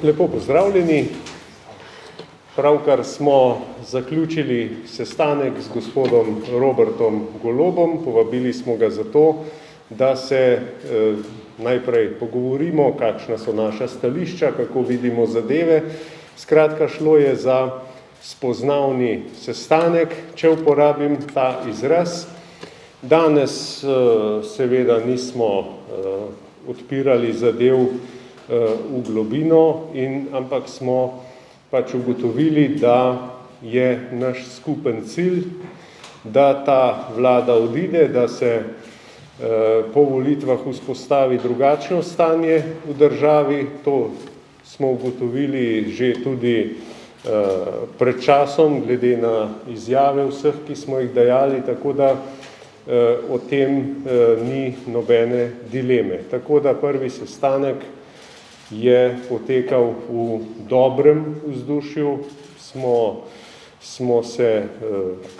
Lepo pozdravljeni. Pravkar smo zaključili sestanek z gospodom Robertom Golobom. Povabili smo ga zato, da se najprej pogovorimo, kakšna so naša stališča, kako vidimo zadeve. Skratka, šlo je za spoznavni sestanek, če uporabim ta izraz. Danes seveda nismo odpirali zadev v globino, ampak smo pač ugotovili, da je naš skupen cilj, da ta vlada odide, da se po volitvah vzpostavi drugačno stanje v državi. To smo ugotovili že tudi pred časom, glede na izjave vseh, ki smo jih dajali, tako da o tem ni nobene dileme. Tako da prvi sestanek je potekal v dobrem vzdušju, smo se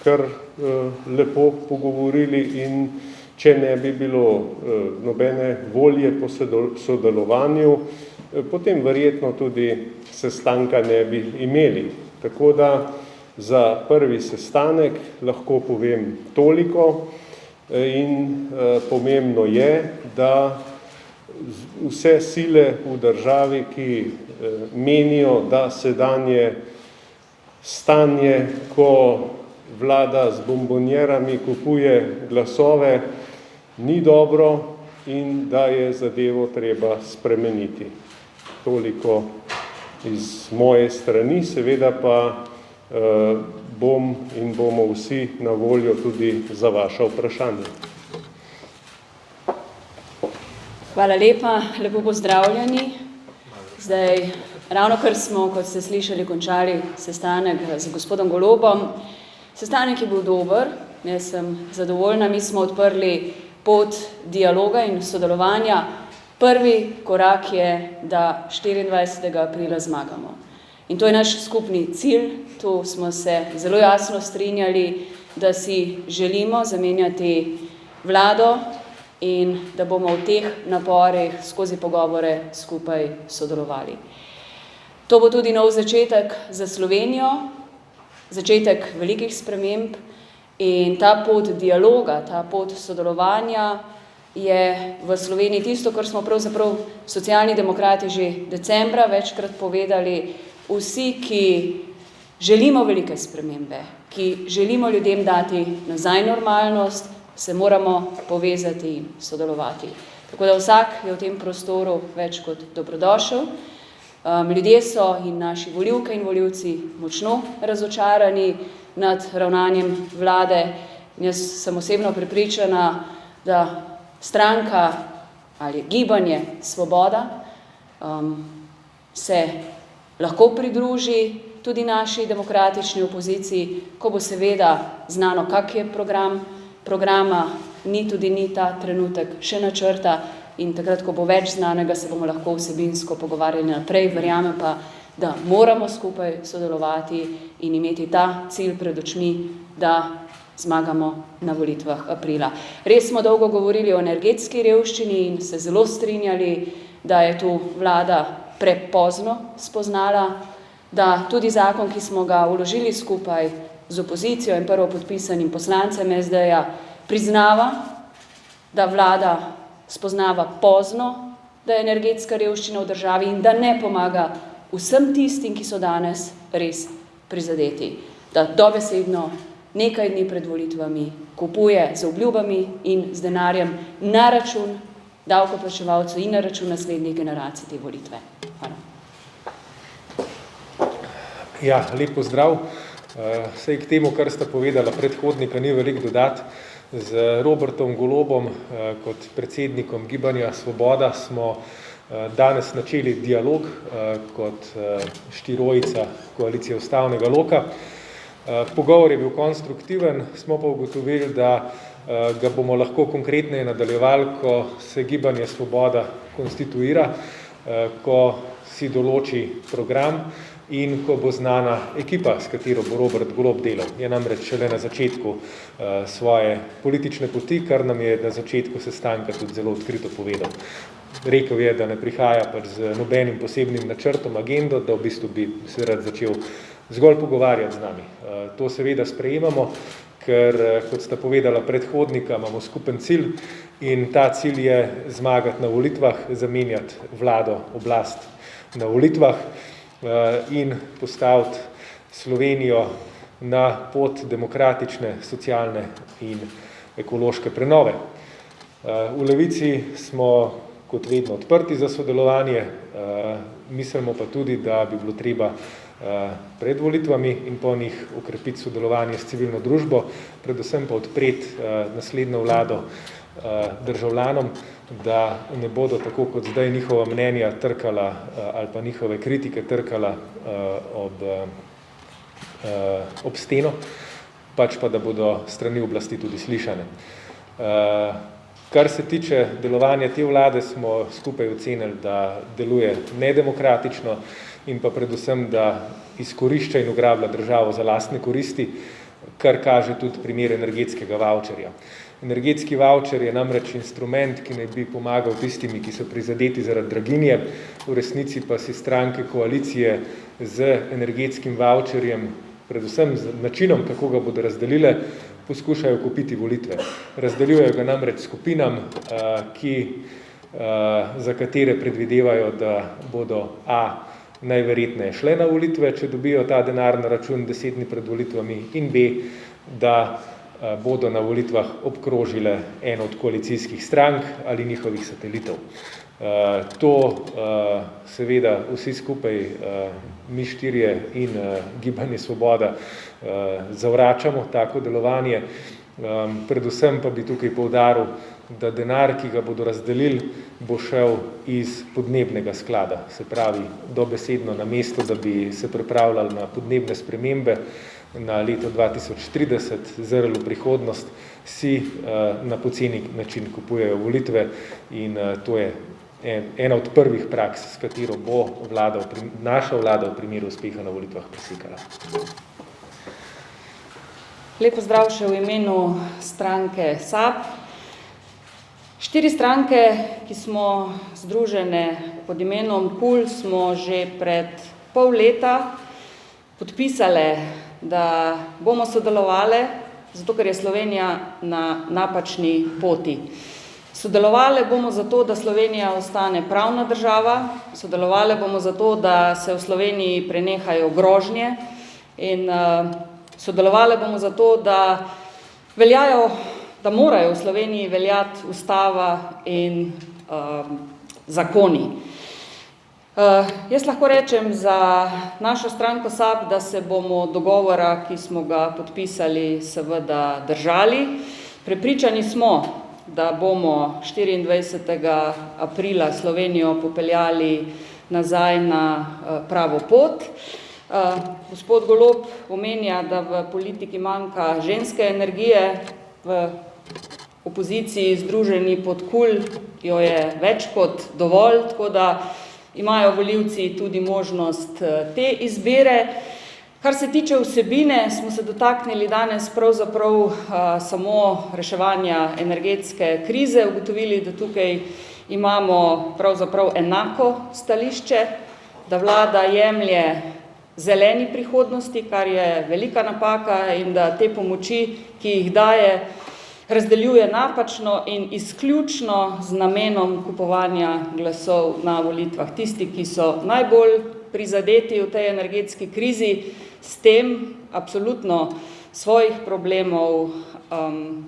kar lepo pogovorili in če ne bi bilo nobene volje po sodelovanju, potem verjetno tudi sestanka ne bi imeli. Tako da za prvi sestanek lahko povem toliko in pomembno je, da vse sile v državi, ki menijo, da sedanje stanje, ko vlada z bombonjerami kupuje glasove, ni dobro in da je zadevo treba spremeniti. Toliko iz moje strani, seveda pa bom in bomo vsi na voljo tudi za vaša vprašanja. Hvala lepa, lepo pozdravljeni. Zdaj, ravnokar smo, kot ste slišali, končali sestanek z gospodom Golobom. Sestanek je bil dober, jaz sem zadovoljna, mi smo odprli pot dialoga in sodelovanja. Prvi korak je, da 24. aprila zmagamo. In to je naš skupni cilj, tu smo se zelo jasno strinjali, da si želimo zamenjati vlado, in da bomo v teh naporih skozi pogovore skupaj sodelovali. To bo tudi nov začetek za Slovenijo, začetek velikih sprememb in ta pot dialoga, ta pot sodelovanja je v Sloveniji tisto, kar smo pravzaprav Socialni demokrati že decembra večkrat povedali. Vsi, ki želimo velike spremembe, ki želimo ljudem dati nazaj normalnost, se moramo povezati in sodelovati. Tako da vsak je v tem prostoru več kot dobrodošel. Ljudje so in naši volivke in volivci močno razočarani nad ravnanjem vlade. Jaz sem osebno prepričana, da stranka ali gibanje Svoboda se lahko pridruži tudi naši demokratični opoziciji, ko bo seveda znano, kak je programa, ni ta trenutek še načrta in takrat, ko bo več znanega, se bomo lahko vsebinsko pogovarjali naprej. Verjamem pa, da moramo skupaj sodelovati in imeti ta cilj pred očmi, da zmagamo na volitvah aprila. Res smo dolgo govorili o energetski revščini in se zelo strinjali, da je tu vlada prepozno spoznala, da tudi zakon, ki smo ga vložili skupaj z opozicijo in prvopodpisanim poslancem SD-ja, priznava, da vlada spoznava pozno, da je energetska revščina v državi in da ne pomaga vsem tistim, ki so danes res prizadeti. Da dobesedno nekaj dni pred volitvami kupuje z obljubami in z denarjem na račun davkoplačevalcev in na račun naslednjih generacij te volitve. Hvala. Ja, lep pozdrav. Sej k temu, kar sta povedala predhodnika, ni veliko dodati. Z Robertom Golobom kot predsednikom Gibanja Svoboda smo danes načeli dialog kot štirojica koalicije ustavnega loka. Pogovor je bil konstruktiven, smo pa ugotovili, da ga bomo lahko konkretneje nadaljevali, ko se Gibanje Svoboda konstituira, ko si določi program in ko bo znana ekipa, s katero bo Robert Golob delal. Je namreč šele na začetku svoje politične poti, kar nam je na začetku sestanka tudi zelo odkrito povedal. Rekel je, da ne prihaja pač z nobenim posebnim načrtom, agendo, da v bistvu bi se rad začel zgolj pogovarjati z nami. To seveda sprejemamo, ker, kot sta povedala predhodnika, imamo skupen cilj in ta cilj je zmagati na volitvah, zamenjati vlado, oblast na volitvah in postaviti Slovenijo na pot demokratične, socialne in ekološke prenove. V Levici smo kot vedno odprti za sodelovanje, mislimo pa tudi, da bi bilo treba pred volitvami in po njih okrepiti sodelovanje s civilno družbo, predvsem pa odpreti naslednjo vlado državljanom, da ne bodo tako kot zdaj njihova mnenja trkala ali pa njihove kritike trkala ob steno, pač pa da bodo strani oblasti tudi slišane. Kar se tiče delovanja te vlade, smo skupaj ocenili, da deluje nedemokratično in pa predvsem, da izkorišča in ugrablja državo za lastne koristi, kar kaže tudi primer energetskega vavčerja. Energetski vavčer je namreč instrument, ki naj bi pomagal tistimi, ki so prizadeti zaradi draginje, v resnici pa si stranke koalicije z energetskim vavčerjem, predvsem z načinom, kako ga bodo razdelile, poskušajo kupiti volitve. Razdeljujejo ga namreč skupinam, za katere predvidevajo, da bodo najverjetneje šle na volitve, če dobijo ta denar na račun 10 dni pred volitvami, in B, da bodo na volitvah obkrožile eno od koalicijskih strank ali njihovih satelitov. To seveda vsi skupaj, mi štirje in Gibanje Svoboda, zavračamo tako delovanje. Predvsem pa bi tukaj poudaril, da denar, ki ga bodo razdelili, bo šel iz podnebnega sklada. Se pravi, dobesedno namesto, da bi se pripravljali na podnebne spremembe na leto 2030, zrli v prihodnost, si na poceni način kupujejo volitve in to je ena od prvih praks, s katero bo naša vlada v primeru uspeha na volitvah presekala. Lep pozdrav še v imenu stranke SAB. 4 stranke, ki smo združene pod imenom KUL, smo že pred pol leta podpisale, da bomo sodelovale, zato ker je Slovenija na napačni poti. Sodelovale bomo zato, da Slovenija ostane pravna država, sodelovale bomo zato, da se v Sloveniji prenehajo grožnje in sodelovale bomo zato, da morajo v Sloveniji veljati ustava in zakoni. Jaz lahko rečem za našo stranko SAB, da se bomo dogovora, ki smo ga podpisali, seveda držali. Prepričani smo, da bomo 24. aprila Slovenijo popeljali nazaj na pravo pot. Gospod Golob omenja, da v politiki manjka ženske energije, v opoziciji združeni pod KUL jo je več kot dovolj, tako da imajo volivci tudi možnost te izbire. Kar se tiče vsebine, smo se dotaknili danes pravzaprav samo reševanja energetske krize, ugotovili, da tukaj imamo pravzaprav enako stališče, da vlada jemlje zeleni prihodnosti, kar je velika napaka, in da te pomoči, ki jih daje, razdeljuje napačno in izključno z namenom kupovanja glasov na volitvah. Tisti, ki so najbolj prizadeti v tej energetski krizi, s tem absolutno svojih problemov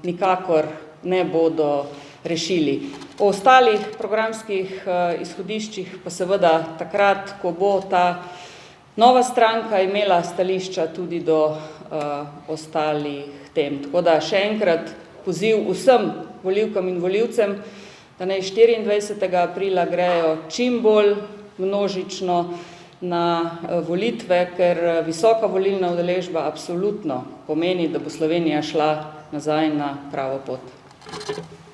nikakor ne bodo rešili. O ostalih programskih izhodiščih pa seveda takrat, ko bo ta nova stranka imela stališča tudi do ostalih tem. Tako da še enkrat poziv vsem volivkam in volivcem, da naj 24. aprila grejo čim bolj množično na volitve, ker visoka volilna udeležba absolutno pomeni, da bo Slovenija šla nazaj na pravo pot.